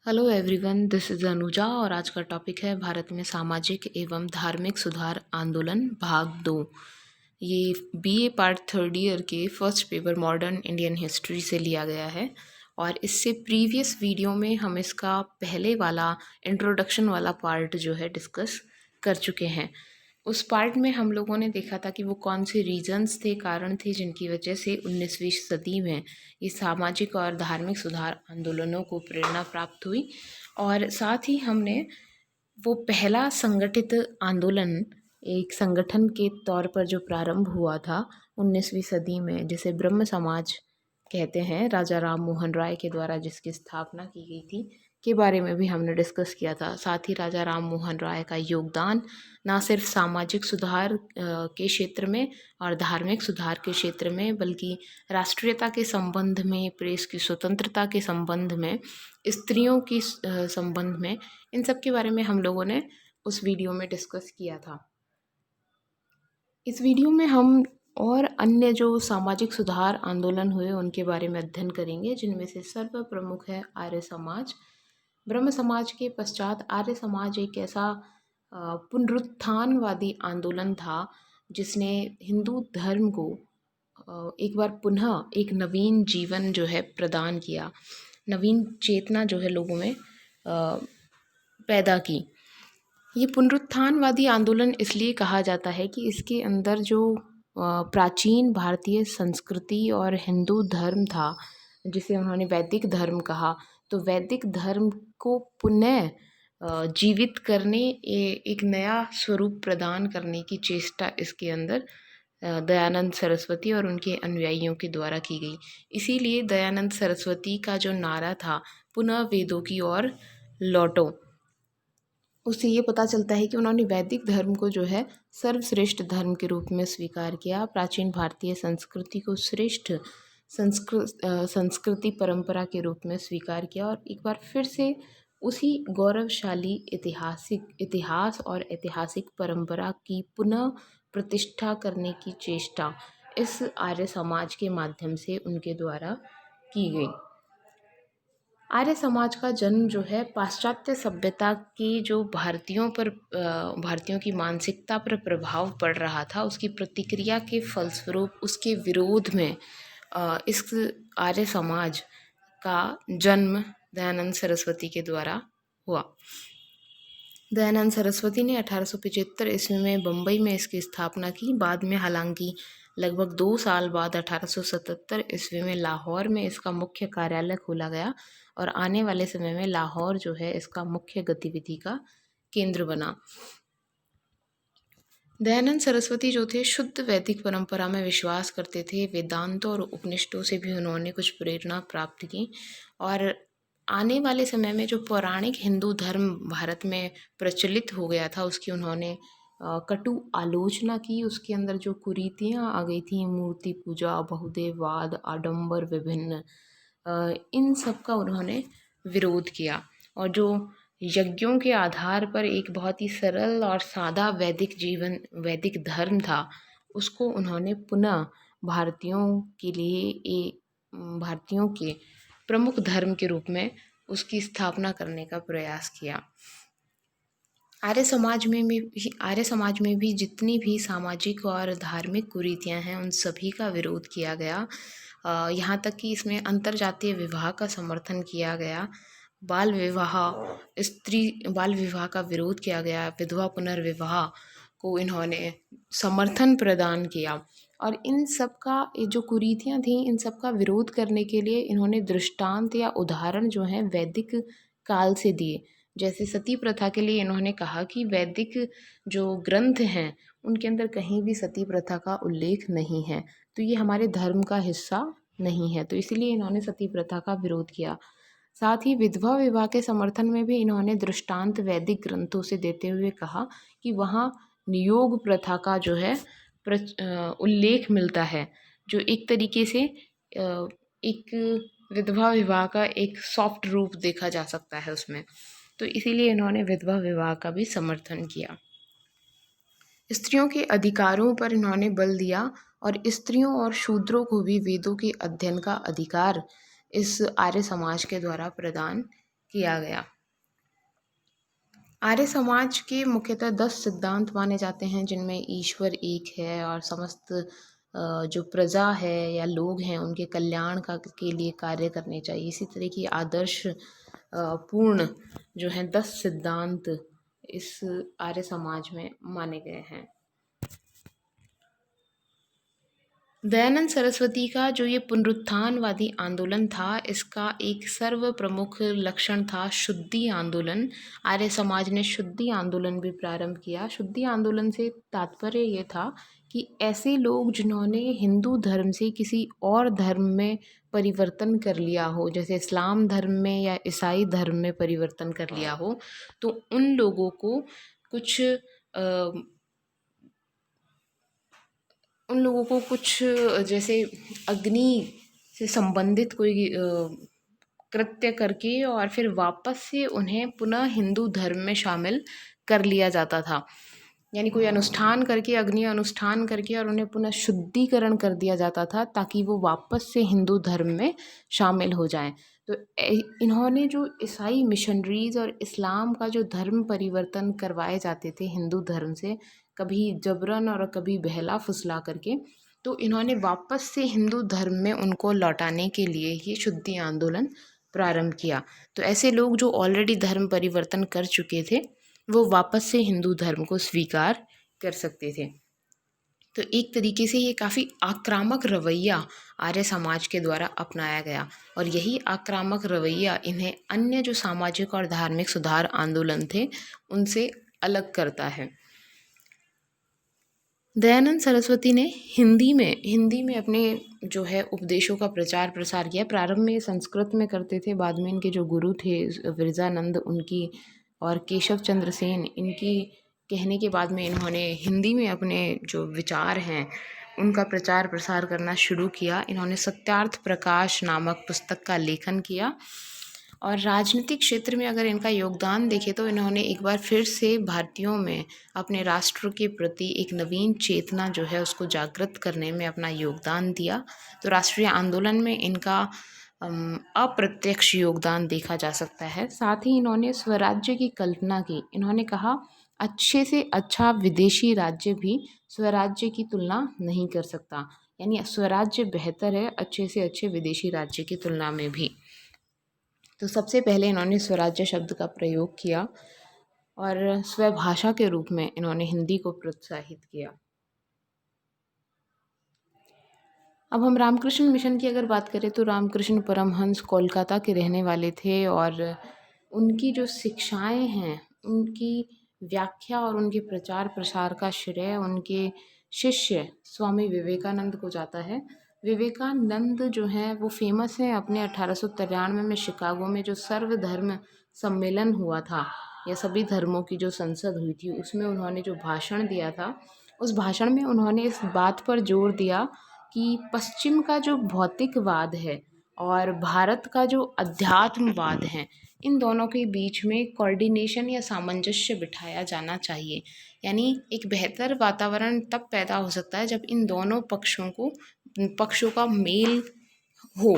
Hello everyone, this is Anuja और आज का टॉपिक है भारत में सामाजिक एवं धार्मिक सुधार आंदोलन भाग 2। ये बीए पार्ट थर्ड ईयर के first paper modern Indian history से लिया गया है और इससे प्रीवियस वीडियो में हम इसका पहले वाला इंट्रोडक्शन वाला पार्ट जो है डिस्कस कर चुके हैं। उस पार्ट में हम लोगों ने देखा था कि वो कौन से रीजंस थे, कारण थे जिनकी वजह से 19वीं सदी में ये सामाजिक और धार्मिक सुधार आंदोलनों को प्रेरणा प्राप्त हुई। और साथ ही हमने वो पहला संगठित आंदोलन एक संगठन के तौर पर जो प्रारंभ हुआ था 19वीं सदी में, जिसे ब्रह्म समाज कहते हैं, राजा राम मोहन राय के द्वारा जिसकी स्थापना की गई थी, के बारे में भी हमने डिस्कस किया था। साथ ही राजा राम मोहन राय का योगदान ना सिर्फ सामाजिक सुधार के क्षेत्र में और धार्मिक सुधार के क्षेत्र में, बल्कि राष्ट्रीयता के संबंध में, प्रेस की स्वतंत्रता के संबंध में, स्त्रियों की संबंध में, इन सब के बारे में हम लोगों ने उस वीडियो में डिस्कस किया था। इस वीडियो में हम और अन्य जो सामाजिक सुधार आंदोलन हुए उनके बारे में अध्ययन करेंगे, जिनमें से सर्व प्रमुख है आर्य समाज। ब्रह्म समाज के पश्चात आर्य समाज एक ऐसा पुनरुत्थानवादी आंदोलन था जिसने हिंदू धर्म को एक बार पुनः एक नवीन जीवन जो है प्रदान किया, नवीन चेतना जो है लोगों में पैदा की। ये पुनरुत्थानवादी आंदोलन इसलिए कहा जाता है कि इसके अंदर जो प्राचीन भारतीय संस्कृति और हिंदू धर्म था, जिसे उन्होंने वैदिक धर्म कहा, तो वैदिक धर्म को पुनः जीवित करने, एक नया स्वरूप प्रदान करने की चेष्टा इसके अंदर दयानंद सरस्वती और उनके अनुयायियों के द्वारा की गई। इसीलिए दयानंद सरस्वती का जो नारा था, पुनः वेदों की ओर लौटो, उससे ये पता चलता है कि उन्होंने वैदिक धर्म को जो है सर्वश्रेष्ठ धर्म के रूप में स्वीकार किया, प्राचीन भारतीय संस्कृति को श्रेष्ठ संस्कृति परंपरा के रूप में स्वीकार किया और एक बार फिर से उसी गौरवशाली इतिहास और ऐतिहासिक परंपरा की पुनः प्रतिष्ठा करने की चेष्टा इस आर्य समाज के माध्यम से उनके द्वारा की गई। आर्य समाज का जन्म जो है पाश्चात्य सभ्यता की जो भारतीयों की मानसिकता पर प्रभाव पड़ रहा था, उसकी प्रतिक्रिया के फलस्वरूप उसके विरोध में इस आर्य समाज का जन्म दयानंद सरस्वती के द्वारा हुआ। दयानंद सरस्वती ने 1875 ईस्वी में बम्बई में इसकी स्थापना की। बाद में हालांकि लगभग 2 साल बाद 1877 ईस्वी में लाहौर में इसका मुख्य कार्यालय खोला गया और आने वाले समय में लाहौर जो है इसका मुख्य गतिविधि का केंद्र बना। दयानंद सरस्वती जो थे शुद्ध वैदिक परंपरा में विश्वास करते थे। वेदांतों और उपनिषदों से भी उन्होंने कुछ प्रेरणा प्राप्त की और आने वाले समय में जो पौराणिक हिंदू धर्म भारत में प्रचलित हो गया था उसकी उन्होंने कटु आलोचना की। उसके अंदर जो कुरीतियाँ आ गई थी, मूर्ति पूजा, बहुदेववाद, आडंबर विभिन्न, इन सब का उन्होंने विरोध किया और जो यज्ञों के आधार पर एक बहुत ही सरल और सादा वैदिक धर्म था, उसको उन्होंने पुनः भारतीयों के प्रमुख धर्म के रूप में उसकी स्थापना करने का प्रयास किया। आर्य समाज में भी जितनी भी सामाजिक और धार्मिक कुरीतियां हैं उन सभी का विरोध किया गया। यहाँ तक कि इसमें अंतरजातीय विवाह का समर्थन किया गया, बाल विवाह का विरोध किया गया, विधवा पुनर्विवाह को इन्होंने समर्थन प्रदान किया। और इन सब का जो कुरीतियाँ थीं, इन सब का विरोध करने के लिए इन्होंने दृष्टांत या उदाहरण जो हैं वैदिक काल से दिए। जैसे सती प्रथा के लिए इन्होंने कहा कि वैदिक जो ग्रंथ हैं उनके अंदर कहीं भी सती प्रथा का उल्लेख नहीं है, तो ये हमारे धर्म का हिस्सा नहीं है, तो इसीलिए इन्होंने सती प्रथा का विरोध किया। साथ ही विधवा विवाह के समर्थन में भी इन्होंने दृष्टांत वैदिक ग्रंथों से देते हुए कहा कि वहाँ नियोग प्रथा का जो है उल्लेख मिलता है, जो एक तरीके से एक विधवा विवाह का एक सॉफ्ट रूप देखा जा सकता है उसमें, तो इसीलिए इन्होंने विधवा विवाह का भी समर्थन किया। स्त्रियों के अधिकारों पर इन्होंने बल दिया और स्त्रियों और शूद्रों को भी वेदों के अध्ययन का अधिकार इस आर्य समाज के द्वारा प्रदान किया गया। आर्य समाज के मुख्यतः 10 सिद्धांत माने जाते हैं, जिनमें ईश्वर एक है और समस्त जो प्रजा है या लोग हैं उनके कल्याण का के लिए कार्य करने चाहिए। इसी तरह की आदर्श पूर्ण जो हैं 10 सिद्धांत इस आर्य समाज में माने गए हैं। दयानंद सरस्वती का जो ये पुनरुत्थानवादी आंदोलन था, इसका एक सर्व प्रमुख लक्षण था शुद्धि आंदोलन। आर्य समाज ने शुद्धि आंदोलन भी प्रारंभ किया। शुद्धि आंदोलन से तात्पर्य ये था कि ऐसे लोग जिन्होंने हिंदू धर्म से किसी और धर्म में परिवर्तन कर लिया हो, जैसे इस्लाम धर्म में या ईसाई धर्म में परिवर्तन कर लिया हो, तो उन लोगों को कुछ जैसे अग्नि से संबंधित कोई कृत्य करके और फिर वापस से उन्हें पुनः हिंदू धर्म में शामिल कर लिया जाता था। यानी कोई अनुष्ठान करके, अग्नि अनुष्ठान करके और उन्हें पुनः शुद्धिकरण कर दिया जाता था, ताकि वो वापस से हिंदू धर्म में शामिल हो जाएं। तो इन्होंने जो ईसाई मिशनरीज और इस्लाम का जो धर्म परिवर्तन करवाए जाते थे हिंदू धर्म से, कभी जबरन और कभी बहला फुसला करके, तो इन्होंने वापस से हिंदू धर्म में उनको लौटाने के लिए ये शुद्धि आंदोलन प्रारंभ किया। तो ऐसे लोग जो ऑलरेडी धर्म परिवर्तन कर चुके थे, वो वापस से हिंदू धर्म को स्वीकार कर सकते थे। तो एक तरीके से ये काफ़ी आक्रामक रवैया आर्य समाज के द्वारा अपनाया गया, और यही आक्रामक रवैया इन्हें अन्य जो सामाजिक और धार्मिक सुधार आंदोलन थे उनसे अलग करता है। दयानंद सरस्वती ने हिंदी में अपने जो है उपदेशों का प्रचार प्रसार किया। प्रारंभ में संस्कृत में करते थे, बाद में इनके जो गुरु थे विरजानंद उनकी और केशव चंद्र सेन, इनकी कहने के बाद में इन्होंने हिंदी में अपने जो विचार हैं उनका प्रचार प्रसार करना शुरू किया। इन्होंने सत्यार्थ प्रकाश नामक पुस्तक का लेखन किया, और राजनीतिक क्षेत्र में अगर इनका योगदान देखें तो इन्होंने एक बार फिर से भारतीयों में अपने राष्ट्र के प्रति एक नवीन चेतना जो है उसको जागृत करने में अपना योगदान दिया। तो राष्ट्रीय आंदोलन में इनका अप्रत्यक्ष योगदान देखा जा सकता है। साथ ही इन्होंने स्वराज्य की कल्पना की। इन्होंने कहा, अच्छे से अच्छा विदेशी राज्य भी स्वराज्य की तुलना नहीं कर सकता, यानी स्वराज्य बेहतर है अच्छे से अच्छे विदेशी राज्य की तुलना में भी। तो सबसे पहले इन्होंने स्वराज्य शब्द का प्रयोग किया और स्वभाषा के रूप में इन्होंने हिंदी को प्रोत्साहित किया। अब हम रामकृष्ण मिशन की अगर बात करें तो रामकृष्ण परमहंस कोलकाता के रहने वाले थे, और उनकी जो शिक्षाएं हैं उनकी व्याख्या और उनके प्रचार प्रसार का श्रेय उनके शिष्य स्वामी विवेकानंद को जाता है। विवेकानंद जो हैं वो फेमस हैं अपने 1893 में शिकागो में जो सर्वधर्म सम्मेलन हुआ था, या सभी धर्मों की जो संसद हुई थी, उसमें उन्होंने जो भाषण दिया था, उस भाषण में उन्होंने इस बात पर जोर दिया कि पश्चिम का जो भौतिकवाद है और भारत का जो अध्यात्मवाद है, इन दोनों के बीच में कोऑर्डिनेशन या सामंजस्य बिठाया जाना चाहिए। यानी एक बेहतर वातावरण तब पैदा हो सकता है जब इन दोनों पक्षों का मेल हो।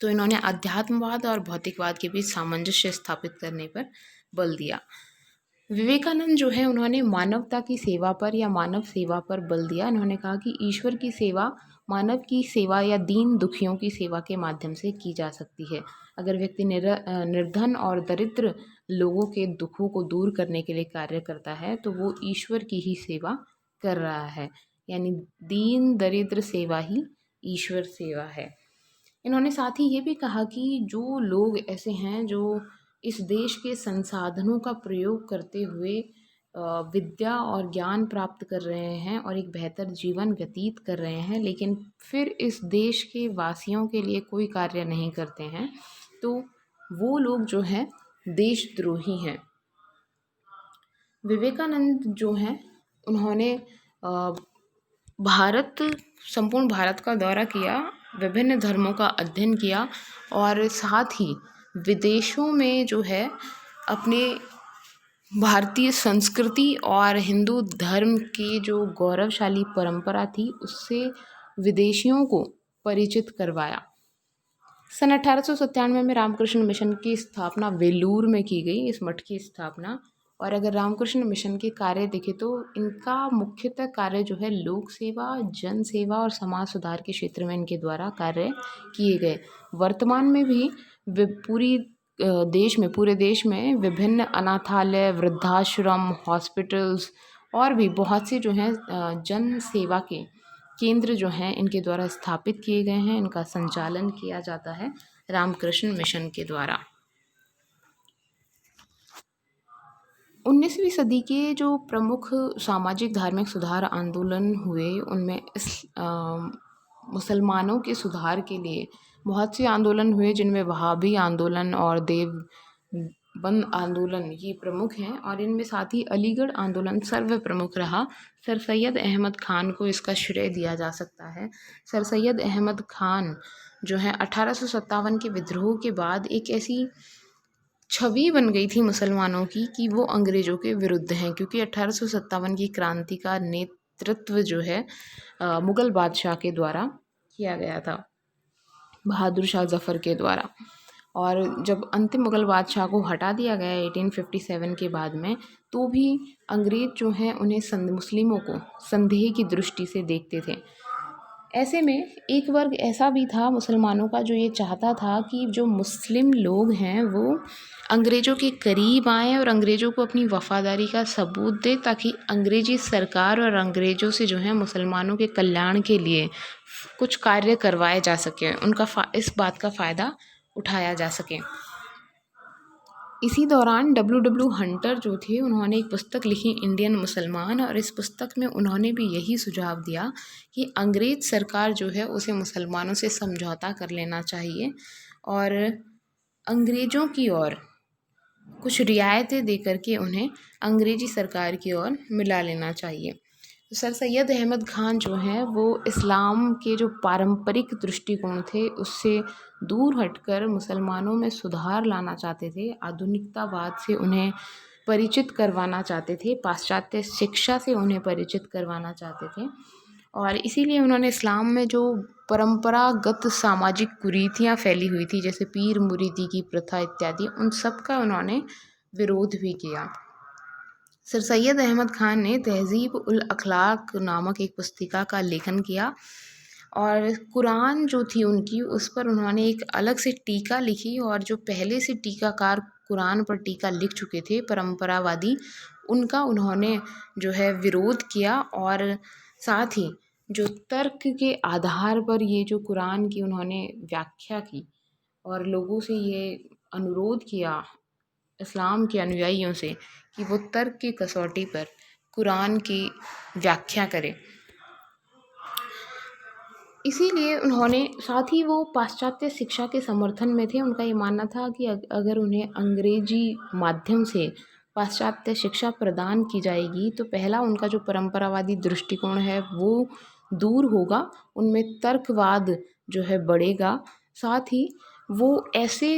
तो इन्होंने अध्यात्मवाद और भौतिकवाद के बीच सामंजस्य स्थापित करने पर बल दिया। विवेकानंद जो है उन्होंने मानवता की सेवा पर या मानव सेवा पर बल दिया। इन्होंने कहा कि ईश्वर की सेवा मानव की सेवा या दीन दुखियों की सेवा के माध्यम से की जा सकती है। अगर व्यक्ति निर्धन और दरिद्र लोगों के दुखों को दूर करने के लिए कार्य करता है तो वो ईश्वर की ही सेवा कर रहा है, यानी दीन दरिद्र सेवा ही ईश्वर सेवा है। इन्होंने साथ ही ये भी कहा कि जो लोग ऐसे हैं जो इस देश के संसाधनों का प्रयोग करते हुए विद्या और ज्ञान प्राप्त कर रहे हैं और एक बेहतर जीवन व्यतीत कर रहे हैं, लेकिन फिर इस देश के वासियों के लिए कोई कार्य नहीं करते हैं, तो वो लोग जो हैं देशद्रोही हैं। विवेकानंद जो हैं उन्होंने संपूर्ण भारत का दौरा किया, विभिन्न धर्मों का अध्ययन किया, और साथ ही विदेशों में जो है अपने भारतीय संस्कृति और हिंदू धर्म की जो गौरवशाली परंपरा थी उससे विदेशियों को परिचित करवाया। सन 1897 में रामकृष्ण मिशन की स्थापना वेलूर में की गई, इस मठ की स्थापना। और अगर रामकृष्ण मिशन के कार्य देखें तो इनका मुख्यतः कार्य जो है लोक सेवा, जन सेवा और समाज सुधार के क्षेत्र में इनके द्वारा कार्य किए गए। वर्तमान में भी पूरे देश में विभिन्न अनाथालय, वृद्धाश्रम, हॉस्पिटल्स और भी बहुत से जो हैं जन सेवा के केंद्र जो हैं इनके द्वारा स्थापित किए गए हैं। इनका संचालन किया जाता है रामकृष्ण मिशन के द्वारा। 19वीं सदी के जो प्रमुख सामाजिक धार्मिक सुधार आंदोलन हुए उनमें मुसलमानों के सुधार के लिए बहुत से आंदोलन हुए, जिनमें वहाबी आंदोलन और देवबंद आंदोलन ये प्रमुख हैं। और इनमें साथ ही अलीगढ़ आंदोलन सर्व प्रमुख रहा। सर सैयद अहमद ख़ान को इसका श्रेय दिया जा सकता है। सर सैयद अहमद ख़ान जो है 1857 के विद्रोह के बाद एक ऐसी छवि बन गई थी मुसलमानों की कि वो अंग्रेज़ों के विरुद्ध हैं, क्योंकि 1857 की क्रांति का नेतृत्व जो है मुग़ल बादशाह के द्वारा किया गया था, बहादुर शाह ज़फ़र के द्वारा। और जब अंतिम मुग़ल बादशाह को हटा दिया गया 1857 के बाद में, तो भी अंग्रेज़ जो हैं उन्हें मुस्लिमों को संदेह की दृष्टि से देखते थे। ऐसे में एक वर्ग ऐसा भी था मुसलमानों का जो ये चाहता था कि जो मुस्लिम लोग हैं वो अंग्रेज़ों के करीब आएँ और अंग्रेज़ों को अपनी वफ़ादारी का सबूत दें, ताकि अंग्रेज़ी सरकार और अंग्रेज़ों से जो है मुसलमानों के कल्याण के लिए कुछ कार्य करवाए जा सकें, इस बात का फ़ायदा उठाया जा सके। इसी दौरान डब्ल्यू हंटर जो थे उन्होंने एक पुस्तक लिखी, इंडियन मुसलमान, और इस पुस्तक में उन्होंने भी यही सुझाव दिया कि अंग्रेज़ सरकार जो है उसे मुसलमानों से समझौता कर लेना चाहिए और अंग्रेज़ों की ओर कुछ रियायतें दे करके उन्हें अंग्रेज़ी सरकार की ओर मिला लेना चाहिए। तो सर सैयद अहमद ख़ान जो हैं वो इस्लाम के जो पारंपरिक दृष्टिकोण थे उससे दूर हटकर मुसलमानों में सुधार लाना चाहते थे, आधुनिकतावाद से उन्हें परिचित करवाना चाहते थे, पाश्चात्य शिक्षा से उन्हें परिचित करवाना चाहते थे। और इसीलिए उन्होंने इस्लाम में जो परंपरागत सामाजिक कुरीतियाँ फैली हुई थी, जैसे पीर मुरीदी की प्रथा इत्यादि, उन सब का उन्होंने विरोध भी किया। सर सैयद अहमद ख़ान ने तहज़ीब उल अखलाक नामक एक पुस्तिका का लेखन किया और कुरान जो थी उनकी उस पर उन्होंने एक अलग से टीका लिखी। और जो पहले से टीकाकार कुरान पर टीका लिख चुके थे परंपरावादी, उनका उन्होंने जो है विरोध किया। और साथ ही जो तर्क के आधार पर ये जो कुरान की उन्होंने व्याख्या की और लोगों से ये अनुरोध किया इस्लाम के अनुयायियों से कि वो तर्क की कसौटी पर कुरान की व्याख्या करें। इसीलिए उन्होंने, साथ ही वो पाश्चात्य शिक्षा के समर्थन में थे। उनका ये मानना था कि अगर उन्हें अंग्रेजी माध्यम से पाश्चात्य शिक्षा प्रदान की जाएगी तो पहला उनका जो परंपरावादी दृष्टिकोण है वो दूर होगा, उनमें तर्कवाद जो है बढ़ेगा। साथ ही वो ऐसे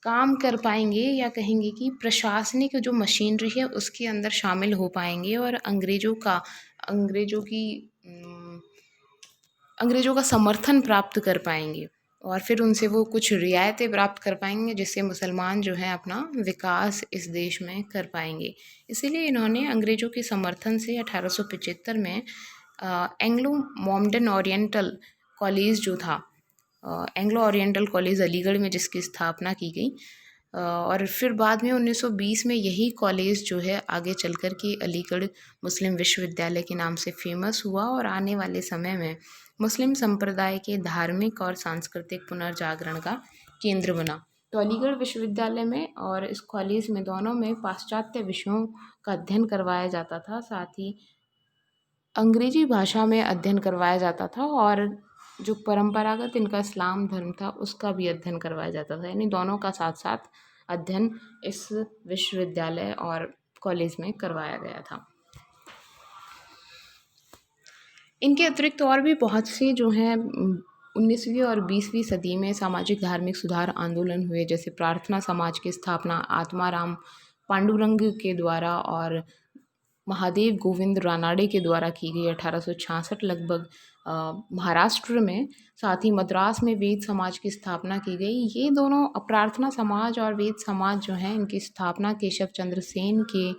काम कर पाएंगे या कहेंगे कि प्रशासनिक जो मशीनरी है उसके अंदर शामिल हो पाएंगे और अंग्रेज़ों का समर्थन प्राप्त कर पाएंगे और फिर उनसे वो कुछ रियायतें प्राप्त कर पाएंगे, जिससे मुसलमान जो है अपना विकास इस देश में कर पाएंगे। इसीलिए इन्होंने अंग्रेज़ों के समर्थन से 1875 में एंग्लो मोमडन ओरिएंटल कॉलेज जो था, एंग्लो ओरिएंटल कॉलेज अलीगढ़ में, जिसकी स्थापना की गई। और फिर बाद में 1920 में यही कॉलेज जो है आगे चल कर के अलीगढ़ मुस्लिम विश्वविद्यालय के नाम से फेमस हुआ और आने वाले समय में मुस्लिम संप्रदाय के धार्मिक और सांस्कृतिक पुनर्जागरण का केंद्र बना। तो अलीगढ़ विश्वविद्यालय में और इस कॉलेज में दोनों में पाश्चात्य विषयों का अध्ययन करवाया जाता था, साथ ही अंग्रेजी भाषा में अध्ययन करवाया जाता था और जो परंपरागत इनका इस्लाम धर्म था उसका भी अध्ययन करवाया जाता था। यानी दोनों का साथ साथ अध्ययन इस विश्वविद्यालय और कॉलेज में करवाया गया था। इनके अतिरिक्त और भी बहुत से जो हैं 19वीं और 20वीं सदी में सामाजिक धार्मिक सुधार आंदोलन हुए, जैसे प्रार्थना समाज की स्थापना आत्माराम पांडुरंग के द्वारा और महादेव गोविंद रानाडे के द्वारा की गई 1866 लगभग महाराष्ट्र में। साथ ही मद्रास में वेद समाज की स्थापना की गई। ये दोनों प्रार्थना समाज और वेद समाज जो हैं, इनकी स्थापना केशव चंद्र सेन के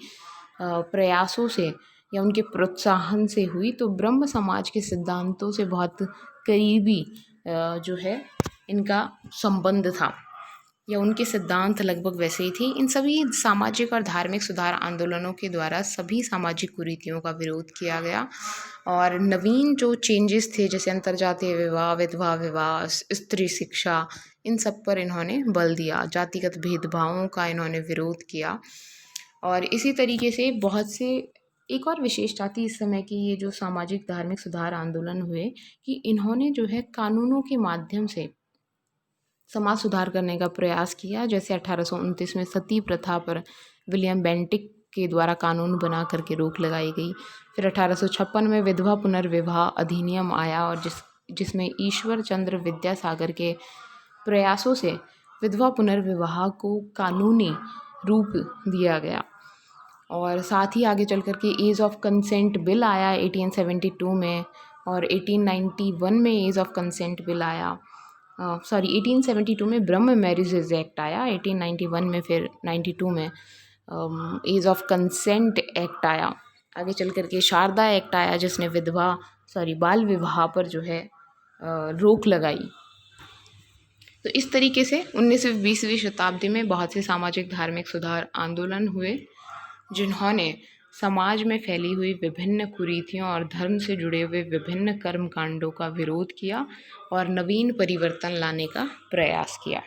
प्रयासों से या उनके प्रोत्साहन से हुई। तो ब्रह्म समाज के सिद्धांतों से बहुत करीबी जो है इनका संबंध था, या उनके सिद्धांत लगभग वैसे ही थे। इन सभी सामाजिक और धार्मिक सुधार आंदोलनों के द्वारा सभी सामाजिक कुरीतियों का विरोध किया गया, और नवीन जो चेंजेस थे, जैसे अंतर्जातीय विवाह, विधवा विवाह, स्त्री शिक्षा, इन सब पर इन्होंने बल दिया। जातिगत भेदभावों का इन्होंने विरोध किया। और इसी तरीके से बहुत से एक और विशेषता थी इस समय की, ये जो सामाजिक धार्मिक सुधार आंदोलन हुए, कि इन्होंने जो है कानूनों के माध्यम से समाज सुधार करने का प्रयास किया। जैसे 1829 में सती प्रथा पर विलियम बेंटिक के द्वारा कानून बना करके रोक लगाई गई। फिर 1856 में विधवा पुनर्विवाह अधिनियम आया, और जिसमें ईश्वर चंद्र विद्यासागर के प्रयासों से विधवा पुनर्विवाह को कानूनी रूप दिया गया। और साथ ही आगे चल कर के एज ऑफ कंसेंट बिल आया 1872 में, और 1891 में एज ऑफ कंसेंट बिल आया। 1872 में ब्रह्म मैरिजेज एक्ट आया, 1891 में फिर 92 में एज ऑफ कंसेंट एक्ट आया। आगे चल कर के शारदा एक्ट आया, जिसने बाल विवाह पर जो है रोक लगाई। तो इस तरीके से 19वीं 20वीं शताब्दी में बहुत से सामाजिक धार्मिक सुधार आंदोलन हुए, जिन्होंने समाज में फैली हुई विभिन्न कुरीतियों और धर्म से जुड़े हुए विभिन्न कर्म कांडों का विरोध किया और नवीन परिवर्तन लाने का प्रयास किया।